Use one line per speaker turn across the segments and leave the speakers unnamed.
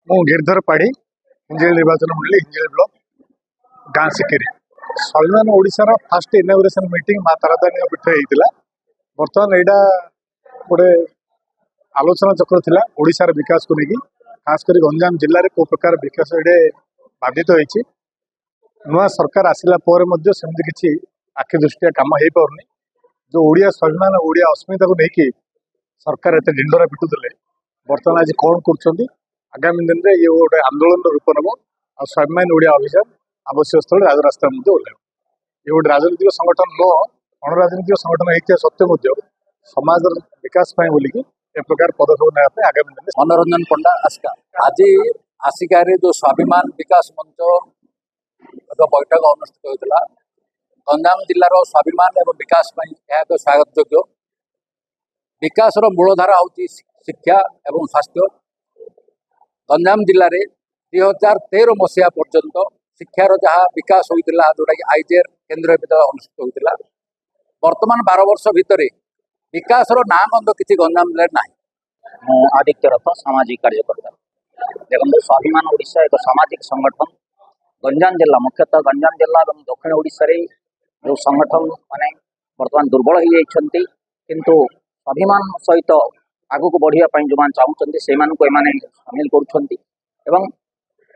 ମୁଁ गिरधर पाढ़ी हिंजिल निर्वाचन मंडली हिंजिल ब्लॉक गाँ सिकेरी स्वाभिमान ओडिशार फास्ट इनागुरेशन मीटिंग माँ तारातारिणी पीठ होता। बर्तमान यहाँ गोटे आलोचना चक्र थिला ओडिशार विकास को लेकिन खासकर गंजाम जिले में को प्रकार विकास ये बाधित होती। नुआ सरकार आसला सेमती किसी आखि दृष्टिया कम हो पारनी। जो ओडिया स्वाभिमान ओडिया अस्मिता को लेकिन सरकार एत ढिंडोरा पिटुले बर्तमान आज कौन कर आगामी दिन में ये गोटे आंदोलन रूप नब आ स्वाभिमान ओडिया अभियान आवश्यक स्थल राजरास्ता ओह्ल ये गोटे राजनीतिक संगठन न अणराजनीतिक संगठन होता सत्वे समाज विकास बोलिकी ए प्रकार पदक्षेप ना आगामी दिन
मनोरंजन पंडा आसिका आज आसिकार जो स्वाभिमान विकास मंच बैठक अनुष्ठित होता। गंजाम जिलार स्वाभिमान एवं विकास एक स्वागत योग्य विकास मूलधारा हूँ शिक्षा एवं स्वास्थ्य। गंजाम जिले में 2013 मसीहा पर्यंत शिक्षार जहाँ विकास होता जोटा कि आईजेर केन्द्रीय विद्यालय अनुष्ठित होता। वर्तमान 12 वर्ष भितर विकास ना गंध किसी गंजाम जिले ना।
मु आदित्य रथ सामाजिक कार्यकर्ता देखो स्वाभिमान ओडिशा एक सामाजिक संगठन गंजाम जिला मुख्यतः गंजाम जिला और दक्षिण ओडिशा रे जो संगठन माने वर्तमान दुर्बल हो जाइछंती किंतु स्वाभिमान सहित आगु को बढ़िया जो चाहते से सामिल कर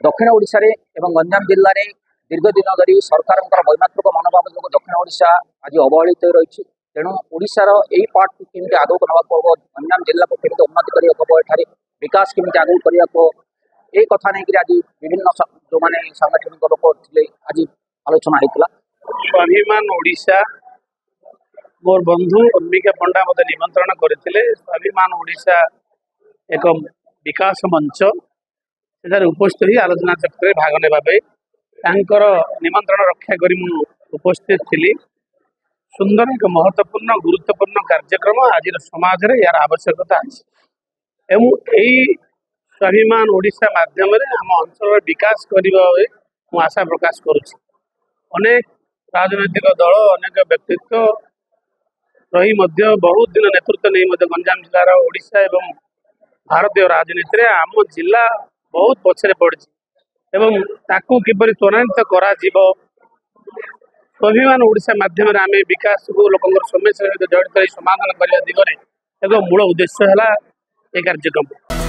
दक्षिण ओडिशा रे एवं गंजाम जिले में दीर्घ दिन धरी सरकार वैमात्रिक मनोभाव जो दक्षिण ओडिशा आज अवहेलित रही। तेणु ओडिशार यही पार्ट को केमती आगक ना पड़ो गंजाम जिला को केमती उन्नति करने विकास केमती आगक करने को ये कथा नहीं आज विभिन्न जो मैंने सांगठनिक लोक थे आज आलोचना होता।
स्वाभिमान ओडिशा मोर बंधु अंबिका पंडा मत निमंत्रण करते। स्वाभिमान ओडिशा एक विकास मंच से उपस्थित ही आलोचना चक्र भाग नेबार निमंत्रण रक्षा कर उपस्थित थी। सुंदर एक महत्वपूर्ण गुरुत्वपूर्ण कार्यक्रम आज समाज रे यार आवश्यकता अच्छी एवं यही स्वाभिमान ओडिशा माध्यम आम अंचल विकास करने मु आशा प्रकाश करुच्ची। अनेक राजनैतिक दल अनेक व्यक्तित्व रही बहुत दिन नेतृत्व नहीं गंजाम जिलार ओडिशा एवं भारतीय राजनीति में आम जिला बहुत पछरे पड़ी एवं ताकू किपरि त्वरान्वित करा स्वाभिमान ओडिशा माध्यम आम विकास को लोक समस्या सहित जड़ित समाधान करने दिगरे एक मूल उद्देश्य है कार्यक्रम।